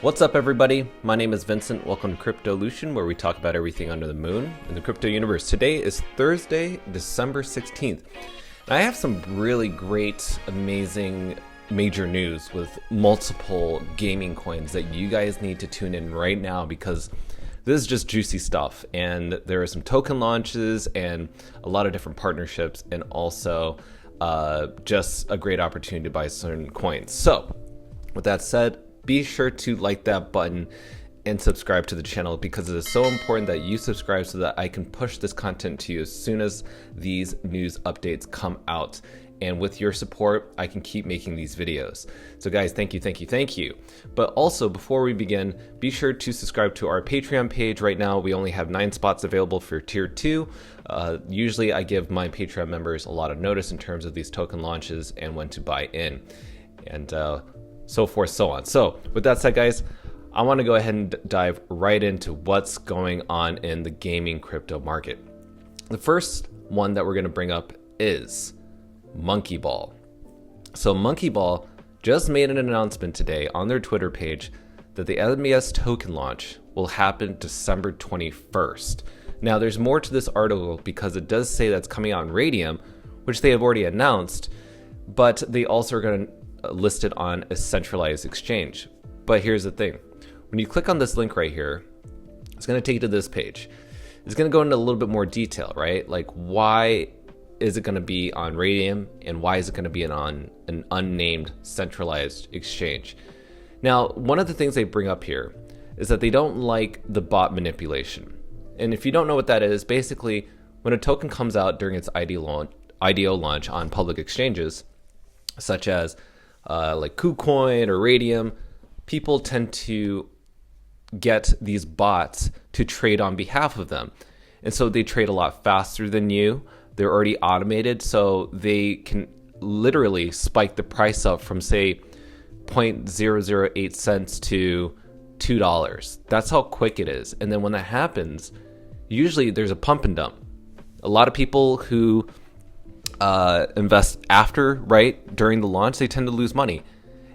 What's up, everybody? My name is Vincent. Welcome to Cryptolution, where we talk about everything under the moon in the crypto universe. Today is Thursday, December 16th. And I have some really great, amazing, major news with multiple gaming coins that you guys need to tune in right now, because this is just juicy stuff. And there are some token launches and a lot of different partnerships, and also just a great opportunity to buy certain coins. So with that said, be sure to like that button and subscribe to the channel, because it is so important that you subscribe so that I can push this content to you as soon as these news updates come out. And with your support, I can keep making these videos. So guys, thank you. But also, before we begin, be sure to subscribe to our Patreon page. Right now, we only have 9 spots available for tier 2. Usually I give my Patreon members a lot of notice in terms of these token launches and when to buy in, and so forth, so on. So with that said, guys, I want to go ahead and dive right into what's going on in the gaming crypto market. The first one that we're going to bring up is MonkeyBall. So MonkeyBall just made an announcement today on their Twitter page that the MBS token launch will happen December 21st. Now, there's more to this article, because it does say that's coming out in Radium, which they have already announced, but they also are going to list it on a centralized exchange. But here's the thing. When you click on this link right here, it's going to take you to this page. It's going to go into a little bit more detail, right? Like, why is it going to be on Radium, and why is it going to be on an unnamed centralized exchange? Now, one of the things they bring up here is that they don't like the bot manipulation. And if you don't know what that is, basically, when a token comes out during its IDO launch on public exchanges, such as like KuCoin or Radium, people tend to get these bots to trade on behalf of them. And so they trade a lot faster than you. They're already automated, so they can literally spike the price up from, say, 0.008 cents to $2. That's how quick it is. And then when that happens, usually there's a pump and dump. A lot of people who invest after, right, during the launch, they tend to lose money.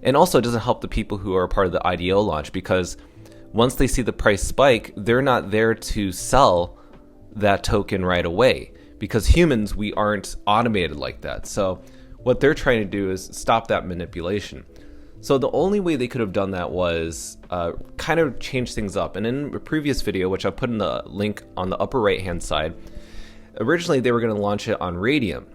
And also, it doesn't help the people who are part of the IDO launch, because once they see the price spike, they're not there to sell that token right away, because humans, we aren't automated like that. So what they're trying to do is stop that manipulation. So the only way they could have done that was kind of change things up. And in a previous video, which I'll put in the link on the upper right hand side, originally they were going to launch it on Radium.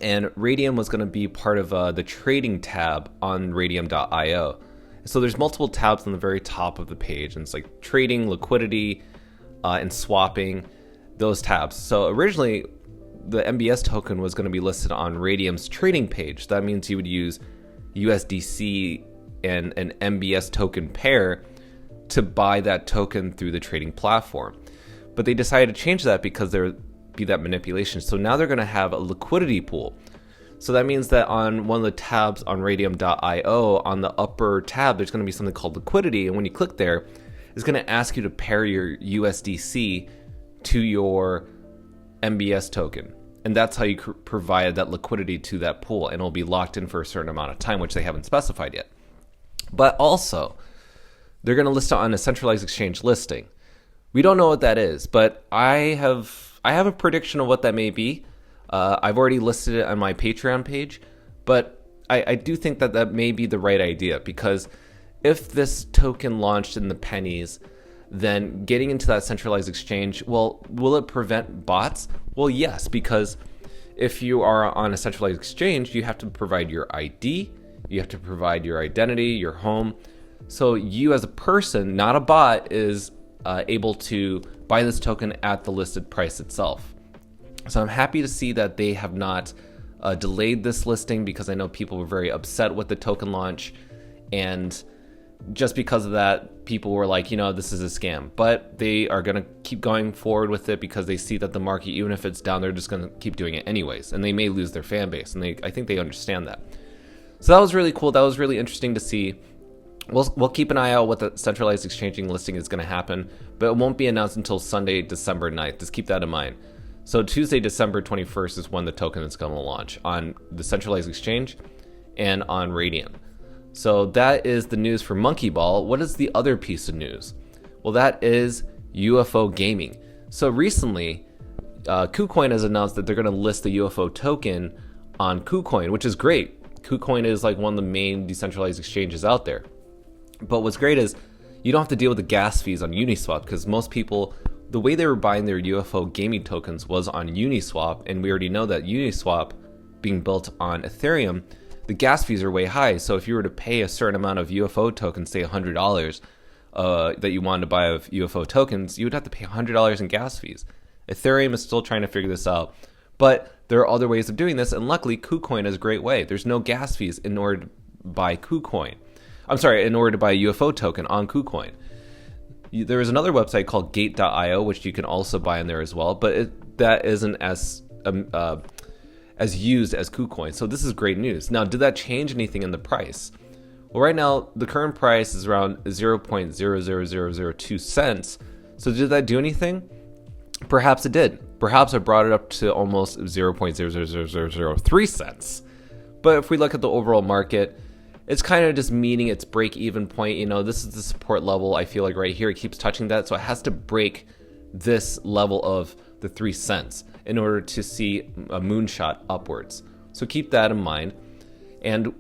And Radium was going to be part of the trading tab on radium.io. So there's multiple tabs on the very top of the page, and it's like trading, liquidity, and swapping, those tabs. So originally, the MBS token was going to be listed on Radium's trading page. That means you would use USDC and an MBS token pair to buy that token through the trading platform. But they decided to change that because there be that manipulation. So now they're going to have a liquidity pool. So that means that on one of the tabs on radium.io, on the upper tab, there's going to be something called liquidity. And when you click there, it's going to ask you to pair your USDC to your MBS token. And that's how you provide that liquidity to that pool. And it'll be locked in for a certain amount of time, which they haven't specified yet. But also, they're going to list it on a centralized exchange listing. We don't know what that is, but I have a prediction of what that may be. I've already listed it on my Patreon page, but I do think that that may be the right idea, because if this token launched in the pennies, then getting into that centralized exchange, well, will it prevent bots? Well, yes, because if you are on a centralized exchange, you have to provide your ID, you have to provide your identity, your home. So you as a person, not a bot, is able to buy this token at the listed price itself. So I'm happy to see that they have not delayed this listing, because I know people were very upset with the token launch, and just because of that, people were like, this is a scam. But they are going to keep going forward with it, because they see that the market, even if it's down, they're just going to keep doing it anyways, and they may lose their fan base, and I think they understand that. So that was really cool. That was really interesting to see. We'll keep an eye out what the centralized exchanging listing is going to happen, but it won't be announced until Sunday, December 9th. Just keep that in mind. So Tuesday, December 21st is when the token is going to launch on the centralized exchange, and on Radium. So that is the news for MonkeyBall. What is the other piece of news? Well, that is UFO Gaming. So recently, KuCoin has announced that they're going to list the UFO token on KuCoin, which is great. KuCoin is like one of the main decentralized exchanges out there. But what's great is you don't have to deal with the gas fees on Uniswap, because most people, the way they were buying their UFO gaming tokens was on Uniswap, and we already know that Uniswap being built on Ethereum, the gas fees are way high. So if you were to pay a certain amount of UFO tokens, say $100, that you wanted to buy of UFO tokens, you would have to pay $100 in gas fees. Ethereum is still trying to figure this out, but there are other ways of doing this, and luckily KuCoin is a great way. There's no gas fees in order to buy KuCoin. In order to buy a UFO token on KuCoin. There is another website called Gate.io, which you can also buy in there as well, but that isn't as used as KuCoin. So this is great news. Now, did that change anything in the price? Well, right now, the current price is around 0.00002 cents. So did that do anything? Perhaps it did. Perhaps it brought it up to almost 0.00003 cents. But if we look at the overall market, it's kind of just meeting its break-even point. You know, this is the support level. I feel like right here, it keeps touching that. So it has to break this level of the 3 cents in order to see a moonshot upwards. So keep that in mind. And,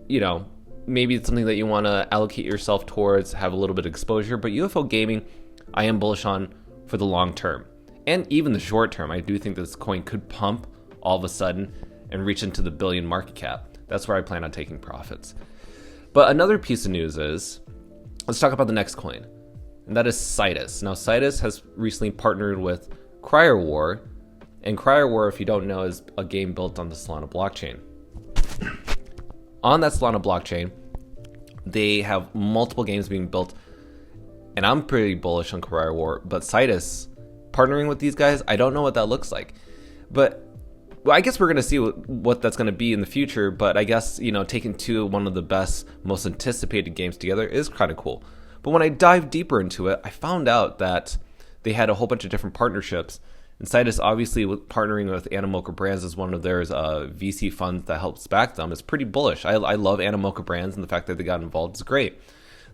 you know, maybe it's something that you want to allocate yourself towards, have a little bit of exposure. But UFO Gaming, I am bullish on for the long term. And even the short term, I do think this coin could pump all of a sudden and reach into the billion market cap. That's where I plan on taking profits. But another piece of news is, let's talk about the next coin, and that is Sidus. Now, Sidus has recently partnered with CWAR, and CWAR, if you don't know, is a game built on the Solana blockchain. On that Solana blockchain, they have multiple games being built, and I'm pretty bullish on CWAR, but Sidus partnering with these guys, I don't know what that looks like. But well, I guess we're going to see what that's going to be in the future, but I guess, you know, taking one of the best, most anticipated games together is kind of cool. But when I dived deeper into it, I found out that they had a whole bunch of different partnerships. And Sidus, obviously, partnering with Animoca Brands as one of their VC funds that helps back them is pretty bullish. I love Animoca Brands, and the fact that they got involved is great.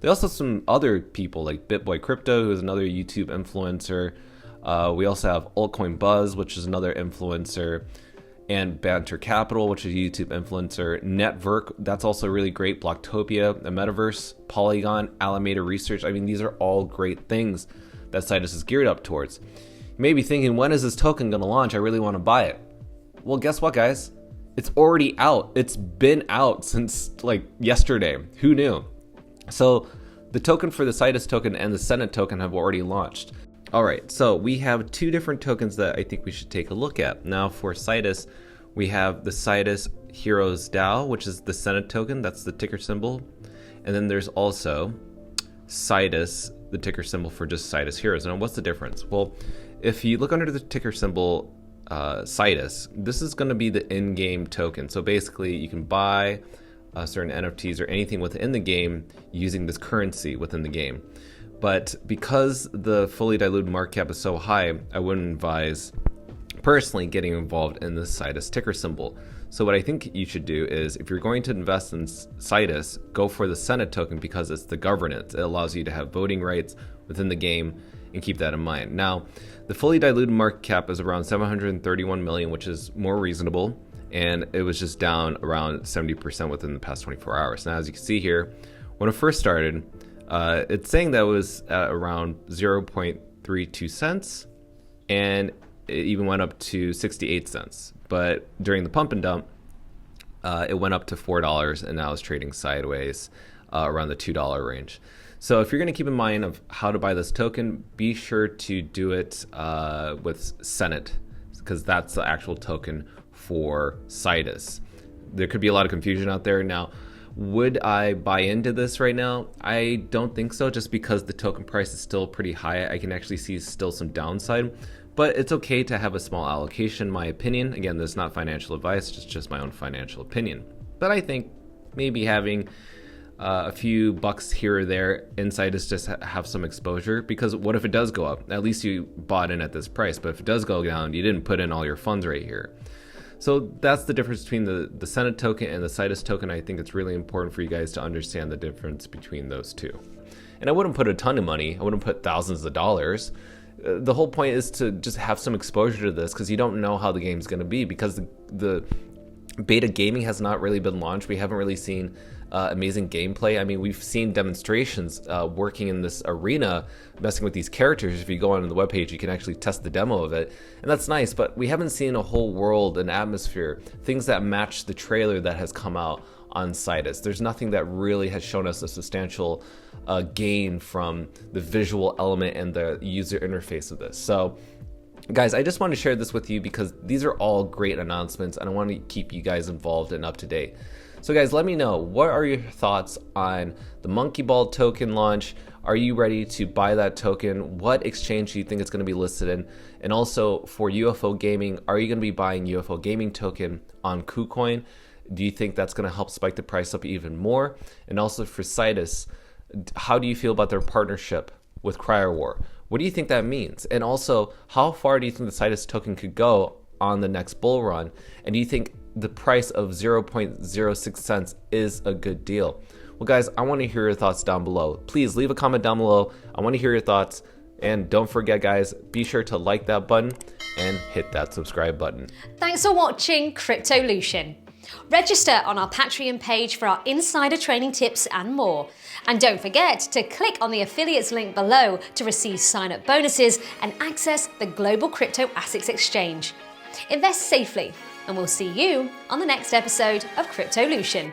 They also have some other people like BitBoy Crypto, who is another YouTube influencer. We also have Altcoin Buzz, which is another influencer, and Banter Capital, which is a YouTube influencer. Network, that's also really great. Blocktopia, the Metaverse, Polygon, Alameda Research. I mean, these are all great things that Sidus is geared up towards. You may be thinking, when is this token going to launch? I really want to buy it. Well, guess what, guys? It's already out. It's been out since like yesterday. Who knew? So the token for the Sidus token and the Senate token have already launched. All right, so we have two different tokens that I think we should take a look at. Now for Sidus, we have the Sidus Heroes DAO, which is the Senate token, that's the ticker symbol. And then there's also Sidus, the ticker symbol for just Sidus Heroes. Now what's the difference? Well, if you look under the ticker symbol Sidus, this is gonna be the in-game token. So basically you can buy certain NFTs or anything within the game using this currency within the game. But because the fully diluted market cap is so high, I wouldn't advise personally getting involved in the Sidus ticker symbol. So what I think you should do is, if you're going to invest in Sidus, go for the Senate token because it's the governance. It allows you to have voting rights within the game, and keep that in mind. Now, the fully diluted market cap is around 731 million, which is more reasonable, and it was just down around 70% within the past 24 hours. Now, as you can see here, when it first started, it's saying that it was at around 0.32 cents, and it even went up to 68 cents. But during the pump and dump, it went up to $4, and now it's trading sideways around the $2 range. So if you're going to keep in mind of how to buy this token, be sure to do it with Senate, because that's the actual token for Sidus. There could be a lot of confusion out there. Now, would I buy into this right now? I don't think so, just because the token price is still pretty high. I can actually see still some downside, but it's okay to have a small allocation, in my opinion. Again, this is not financial advice, just my own financial opinion. But I think maybe having a few bucks here or there inside is just have some exposure, because what if it does go up? At least you bought in at this price, but if it does go down, you didn't put in all your funds right here. So that's the difference between the Senate token and the Sidus token. I think it's really important for you guys to understand the difference between those two. And I wouldn't put a ton of money. I wouldn't put thousands of dollars. The whole point is to just have some exposure to this, because you don't know how the game's going to be, because the beta gaming has not really been launched. We haven't really seen amazing gameplay. I mean, we've seen demonstrations working in this arena, messing with these characters. If you go on the webpage, you can actually test the demo of it, and that's nice, but we haven't seen a whole world and atmosphere, things that match the trailer that has come out on Sidus. There's nothing that really has shown us a substantial gain from the visual element and the user interface of this. So guys, I just want to share this with you because these are all great announcements and I want to keep you guys involved and up to date. So guys, let me know, what are your thoughts on the MonkeyBall token launch? Are you ready to buy that token? What exchange do you think it's going to be listed in? And also for UFO Gaming, are you going to be buying UFO Gaming token on KuCoin? Do you think that's going to help spike the price up even more? And also for Sidus, how do you feel about their partnership with CWAR? What do you think that means? And also, how far do you think the Sidus token could go on the next bull run? And do you think the price of 0.06 cents is a good deal? Well guys, I want to hear your thoughts down below. Please leave a comment down below. I want to hear your thoughts. And don't forget guys, be sure to like that button and hit that subscribe button. Thanks for watching Cryptolution. Register on our Patreon page for our insider training tips and more. And don't forget to click on the affiliates link below to receive sign-up bonuses and access the Global Crypto Assets Exchange. Invest safely, and we'll see you on the next episode of Cryptolution.